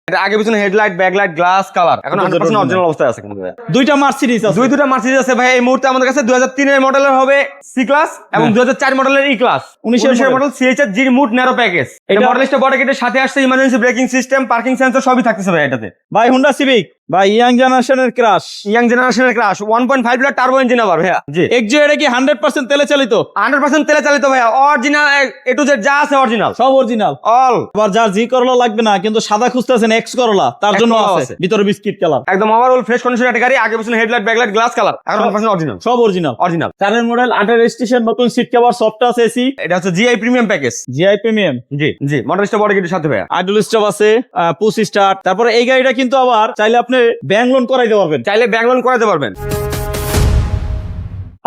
এটা আগে পিছনে হেডলাইট, ব্যাকলাইট, গ্লাস, কালার এখন 100% অরিজিনাল অবস্থায় আছে। কিন্তু দুইটা মার্সিডিজ আছে, দুইটা মার্সিডিজ আছে ভাই এই মুহূর্তে আমাদের কাছে। 2003 এর মডেলের হবে সি ক্লাস এবং 2004 মডেলের ই ক্লাস। 19 এর model CHR G mode Nero package. এটা মডেলটা বড় কিটের সাথে আসছে emergency braking system, parking sensor সবই থাকতেছে ভাই এটাতে। ভাই হোন্ডা সিভিক ভাই ইয়াং জেনারেশনের ক্রাশ, 1.5 লিটার টার্বো ইঞ্জিন আবার ভাইয়া। জি এক্সজো এটা কি 100% তেলে চালিত? 100% তেলে চালিত ভাইয়া, অরিজিনাল এ টু জেড যা আছে অরিজিনাল, সব অরিজিনাল অল। আবার যার জি করলা লাগবে না কিন্তু সাদা খুঁজতেছেন এক্স করলা, তার জন্য আছে ভিতরে বিস্কিট কালার, একদম ওভারঅল ফ্রেশ কন্ডিশন একটা গাড়ি। আগে পিছনে হেডলাইট, ব্যাকলাইট, গ্লাস, কালার এখন 100% অরিজিনাল, সব অরিজিনাল। অরিজিনাল। 4 মডেল 8 রেজিস্ট্রেশন, নতুন seat cover, soft touch AC. এটা হচ্ছে GI premium package. GI premium, জি জি মডেলটা বড় কিটের সাথে ভাইয়া। আইডল স্টপ আছে, পুশ স্টার্ট। তারপরে এই গাড়িটা কিন্তু আবার চাইলে আপনি ব্যাংক লোন করাইতে পারবেন, চাইলে ব্যাংক লোন করাতে পারবেন।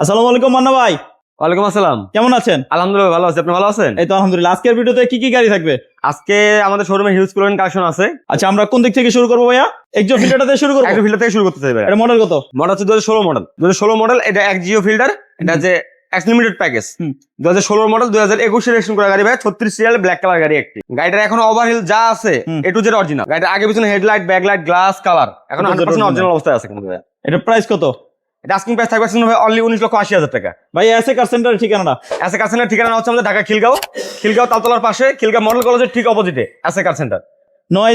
আসসালামু আলাইকুম মান্না ভাই। ওয়ালাইকুম আসসালাম, কেমন আছেন? আলহামদুলিল্লাহ ভালো আছি, আপনি ভালো আছেন? এই তো আলহামদুলিল্লাহ। আজকের ভিডিওতে কি কি গাড়ি থাকবে? আজকে আমাদের শোরুমে হিউজ পরিমাণ কালেকশন আছে। আচ্ছা আমরা কোন দিক থেকে শুরু করবো ভাইয়া? এক্সজো ফিল্টারটা দিয়ে শুরু করবো। একটা ফিল্টার থেকে শুরু করতে চাই ভাই। এটা মডেল কত? মডেল হচ্ছে 2016 মডেল। 2016 মডেল, এটা এক জিও ফিল্টার, এটা যে এক্স লিমিটেড প্যাকেজ। 2016 মডেল, 2021 এর রেজিস্ট্রেশন করা গাড়ি ভাই। 36 সিরিয়াল, ব্ল্যাক কালার গাড়ি একটি। গাড়িটার এখন ওভারহিল যা আছে এ টু জেড অরিজিনাল। গাড়িটা আগে পিছনে হেডলাইট, ব্যাকলাইট, গ্লাস, কালার এখন 100% অরিজিনাল অবস্থায় আছে। কিন্তু ভাই এটা প্রাইস কত? এটা আস্কিং প্রাইস থাকবে অনলি 19,80,000 টাকা। ভাই এসএ কার সেন্টারের ঠিকানাটা? এসএ কার সেন্টার ঠিকানা হচ্ছে আমাদের ঢাকা খিলগাঁও, খিলগাঁও তালতলার পাশে, খিলগাঁও মডেল কলেজের ঠিক অপোজিটে এসএ কার সেন্টার। নয়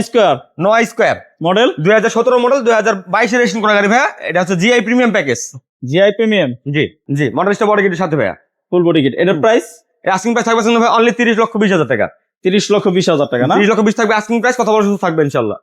স্কয়ার মডেল, 2017 মডেল, 2022 এর রেজিস্ট্রেশন করা গাড়ি ভাইয়া। এটা হচ্ছে GI premium package. GI premium, জি জি মডেলটা বড় কিটের সাথে ভাইয়া, ফুল বডি কিট। এটার প্রাইস? এর আস্কিং প্রাইস থাকবে অনলি 30,20,000 টাকা। 30,20,000 টাকা না? 30,20,000 থাকবে আস্কিং প্রাইস, কথা বলার সুযোগ থাকবে ইনশাআল্লাহ।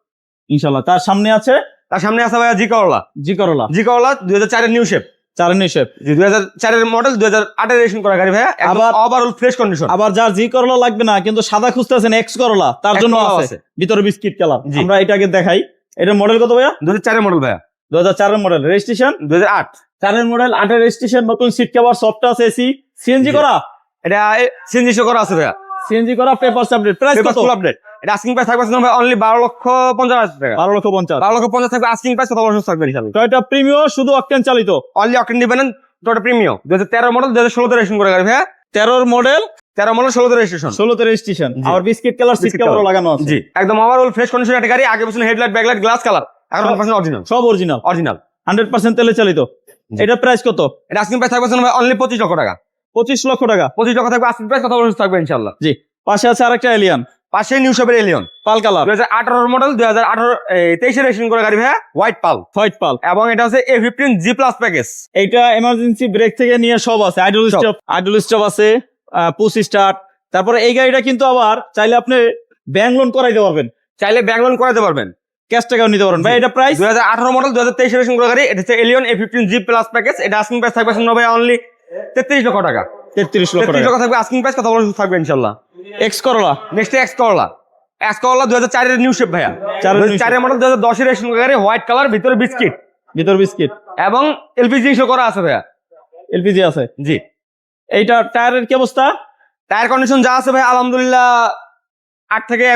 ইনশাআল্লাহ। তার সামনে আছে, তার সামনে আছে ভাইয়া জি করলা। জি করলা 2004 এর নিউ শেপ, 4 শেপ। জি 2004 এর মডেল, 2008 এর রেজিস্ট্রেশন করা গাড়ি ভাইয়া। আবার ওভারঅল ফ্রেশ কন্ডিশন। আবার যার জি করলা লাগবে না কিন্তু সাদা খুঁজতেছেন এক্স করলা, তার জন্য আছে ভিতরে বিস্কিট কালার। আমরা এটাকে দেখাই। এটার মডেল কত ভাইয়া? 2004 এর মডেল ভাইয়া। 2004 এর মডেল, রেজিস্ট্রেশন 2008। 4 মডেল 8 রেজিস্ট্রেশন, নতুন seat cover, soft touch AC, CNG করা। এটা সিএনজি করা আছে ভাইয়া, সিএনজি করা, পেপারস আপডেট। প্রাইস কত? Full update. এটা আস্কিং প্রাইস থাকবে অনলি 12,50,000 টাকা। 12,50,000। 12,50,000 থাকবে আস্কিং প্রাইস, কথা বলার সুযোগ থাকবে ইনশাআল্লাহ। টয়োটা প্রিমিও শুধু অকটেন চালিত, only octane dependent Toyota premium. 2013 model, 2016 তে রেজিস্ট্রেশন করা গাড়ি ভাইয়া। 13 মডেল, 16 তে রেজিস্ট্রেশন, 16 তে রেজিস্ট্রেশন। আর বিস্কিট কালার সিট কভারও লাগানো আছে। জি একদম ওভারঅল ফ্রেশ কন্ডিশন একটা গাড়ি। আগে পিছনে হেডলাইট, ব্যাকলাইট, গ্লাস, কালার এখন 100% অরিজিনাল, সব অরিজিনাল, অরিজিনাল 100% তেলে চালিত। এটা প্রাইস কত? এটা আস্কিং প্রাইস থাকবে অনলি 25 লক্ষ টাকা। 25 লক্ষ টাকা। 25 লক্ষ থাকবে আস্কিং প্রাইস, কথা বলার সুযোগ থাকবে ইনশাআল্লাহ। জি। পাশে আছে আরেকটা এলিয়ন, পাশে নিউ শেপের এলিয়ন, পাল কালার। 2018 মডেল, 23 এর রেজিস্ট্রেশন করা গাড়ি ভাইয়া, হোয়াইট পাল, হোয়াইট পাল। এবং এটা হচ্ছে A15 জি প্লাস প্যাকেজ। এইটা এমার্জেন্সি ব্রেক থেকে নিয়ে সব আছে, আইডল স্টপ আছে, পুশ স্টার্ট। তারপরে এই গাড়িটা কিন্তু আবার চাইলে আপনি ব্যাংক লোন করাইতে পারবেন, চাইলে ব্যাংক লোন করাতে পারবেন, ক্যাশ টাকাও নিতে পারবেন। ভাই এটা প্রাইস? 2018 মডেল, 2023 এর রেজিস্ট্রেশন করা গাড়ি। এটা হচ্ছে Allion A15 G plus package. এটা আস্কিং প্রাইস থাকবে ভাই অনলি 33 লক্ষ টাকা। 33 লক্ষ 33 টাকা লক্ষ থাকবে আস্কিং প্রাইস, কথা বলার সুযোগ থাকবে ইনশাআল্লাহ। X Corolla, next X Corolla, 2004 এর নিউ শেপ ভাইয়া। 2004 এর মডেল, 2010 এর রেজিস্ট্রেশন করা গাড়ি, হোয়াইট কালার, ভিতরে বিস্কিট, ভিতর বিস্কিট এবং এলপিজি ইস্যু করা আছে ভাইয়া। এলপিজি আছে, জি। এইটা টায়ারের কি অবস্থা? টায়ার কন্ডিশন যা আছে ভাই আলহামদুলিল্লাহ 8 থেকে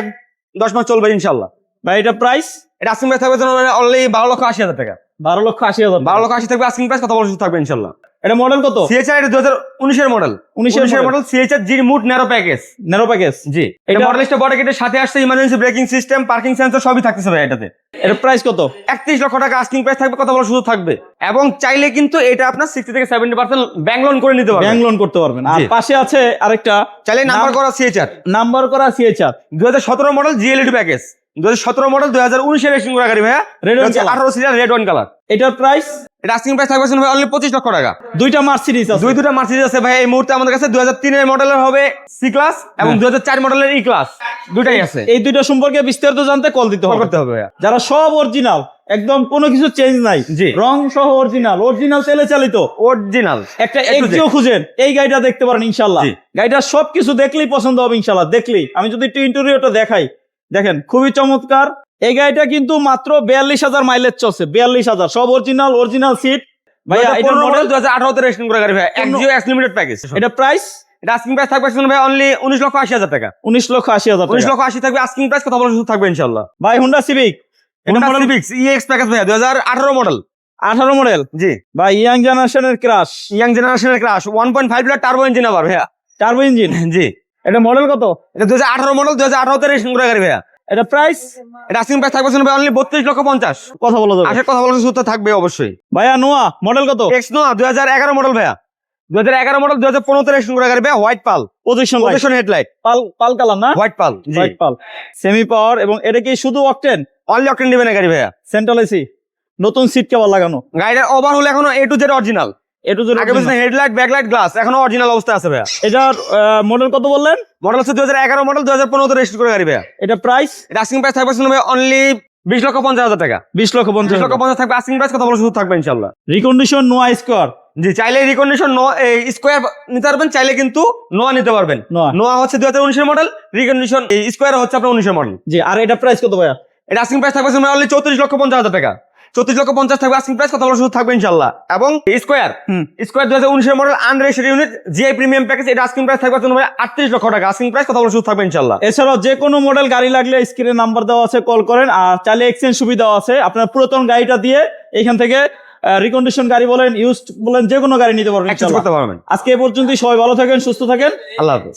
10 মাস চলবে ইনশাআল্লাহ। ভাই এটা প্রাইস? এটা আস্কিং প্রাইস থাকবে অনলি 12,80,000 টাকা। 12,80,000। 12,80,000 থাকবে আস্কিং প্রাইস, কথা বলার সুযোগ থাকবে ইনশাআল্লাহ। এটা মডেল কত? সিএইচআর 2019 এর মডেল, 19 এর model, CHR G mode Nero package. Nero package, জি। এটা মডেলটা বড় কিটের সাথে আসছে emergency braking system, parking sensor সবই থাকতেছে ভাই এটাতে। এর প্রাইস কত? 31 লক্ষ টাকা আস্কিং প্রাইস থাকবে, কথা বলার সুযোগ থাকবে। এবং চাইলে কিন্তু এটা আপনার 60 থেকে 70% ব্যাংক লোন করে নিতে পারবেন, ব্যাংক লোন করতে পারবেন। আর পাশে আছে আরেকটা চাইলে নাম্বার করা সিএইচআর, নাম্বার করা সিএইচআর 2017 মডেল জিএলইডি প্যাকেজ। 2017 মডেল, 2019 এর রেজিস্ট্রেশন করা গাড়ি ভাইয়া। Red 18 serial, red one colour. এটার প্রাইস? এটা আস্কিং প্রাইস থাকবে অনলি 25 লক্ষ টাকা। দুইটা মার্সিডিজ আছে, দুইটা মার্সিডিজ আছে ভাই এই মুহূর্তে আমাদের কাছে। 2003 এর মডেলের হবে সি ক্লাস এবং 2004 মডেলের ই ক্লাস, দুইটাই আছে। এই দুইটা সম্পর্কে বিস্তারিত জানতে কল দিতে হবে, করতে হবে ভাইয়া। যারা সব অরিজিনাল, একদম কোনো কিছু চেঞ্জ নাই, জি। রং সহ অরিজিনাল, অরিজিনাল তেলে চালিত, অরিজিনাল একটা এক্সিও খুঁজেন, এই গাড়িটা দেখতে পারেন ইনশাআল্লাহ। গাড়িটা সবকিছু দেখলেই পছন্দ হবে ইনশাআল্লাহ। দেখলেই আমি যদি একটু ইন্টেরিয়রটা দেখাই, দেখেন খুবই চমৎকার। এই গাড়িটা কিন্তু মাত্র 42,000 মাইলেজ চলছে, 42,000, সব অরিজিনাল, অরিজিনাল সিট ভাইয়া। এটা মডেল 2018 তে রেজিস্ট্রেশন করা গাড়ি ভাইয়া, এক্সিও এক্স লিমিটেড প্যাকেজ। এটা প্রাইস? এটা আস্কিং প্রাইস থাকবে ভাই অনলি 19,80,000 টাকা। 19,80,000 টাকা। 19,80,000 থাকবে আস্কিং প্রাইস, কথা বলার সুযোগ থাকবে ইনশাআল্লাহ। ভাই হোন্ডা সিভিক, এটা মডেল সিভিক ইএক্স প্যাকেজ ভাইয়া, 2018 মডেল। 18 মডেল, জি। ভাই ইয়াং জেনারেশনের ক্রাশ, ইয়াং জেনারেশনের ক্রাশ, 1.5 লিটার টার্বো ইঞ্জিন আবার ভাইয়া, টার্বো ইঞ্জিন। জি। এটা মডেল কত? এটা 2018 মডেল, 2018 তে রেজিস্ট্রেশন করা গাড়ি ভাইয়া। এটা প্রাইস এটা আস্কিং প্রাইস থাকবে অনলি 32,50,000 কথা বলা যাবে। আশা কথা বলার সুযোগ থাকবে অবশ্যই। ভাইয়া নোয়া মডেল কত? এক্স নোয়া 2011 মডেল ভাইয়া, 2011 মডেল 2015 রেজিস্ট্রেশন করা গাড়ি ভাইয়া, white pearl position position headlight, pearl colour না? হোয়াইট পাল জি, হোয়াইট পাল সেমি পাওয়ার। এবং এটা কি শুধু অকটেন? অনলি অকটেন দিবেন গাড়ি ভাইয়া, সেন্ট্রাল এসি, নতুন সিট কভার লাগানো, গাড়িটার ওভারহোল এখনো এ টু জেড অরিজিনাল, একটু আগে পিছনে হেডলাইট ব্যাকলাইট গ্লাস এখনো অরিজিনাল অবস্থায় আছে ভাইয়া। এটার মডেল কত বললেন? মডেল হচ্ছে 2011 মডেল 2015 রেজিস্ট্রেশন করা গাড়ি ভাইয়া। এটা প্রাইস এটা আস্কিং প্রাইস থাকবে ভাইয়া অনলি 20,50,000 টাকা, 20,50,000 থাকবে আস্কিং প্রাইস, কথা বলার সুযোগ থাকবে ইনশাআল্লাহ। রিকন্ডিশন নোয়া স্কোয়ার। জি, চাইলে রিকন্ডিশন স্কোয়ার নিতে পারবেন, চাইলে কিন্তু নোয়া নিতে পারবেন। নোয়া নোয়া হচ্ছে 2019 মডেল, রিকন্ডিশন স্কোয়ার হচ্ছে আপনার 19 মডেল। জি, আর এটা প্রাইস কত ভাইয়া? এটা আস্কিং প্রাইস থাকবে অনলি 34,50,000 টাকা, 34,50,000 থাকবে আস্কিং প্রাইস, কথা বলার সুযোগ থাকবে ইনশাআল্লাহ। এবং square 2019 model unregistered unit GI premium package, এটা আস্কিং প্রাইস থাকবে 38 লক্ষ টাকা, আস্কিং প্রাইস, কথা বলার সুযোগ থাকবে ইনশাআল্লাহ। এছাড়াও যে কোনো মডেল গাড়ি লাগলে স্ক্রিনে নাম্বার দেওয়া আছে, কল করেন। আর চাইলে এক্সচেঞ্জ সুবিধাও আছে, আপনার পুরাতন গাড়িটা দিয়ে এখান থেকে রিকন্ডিশন গাড়ি বলেন, ইউজড বলেন, যে কোনো গাড়ি নিতে পারবেন অ্যাক্সেস ইনশাআল্লাহ। করতে পারবেন। আজকে এ পর্যন্তই, সবাই ভালো থাকেন, সুস্থ থাকেন, আল্লাহ হাফেজ।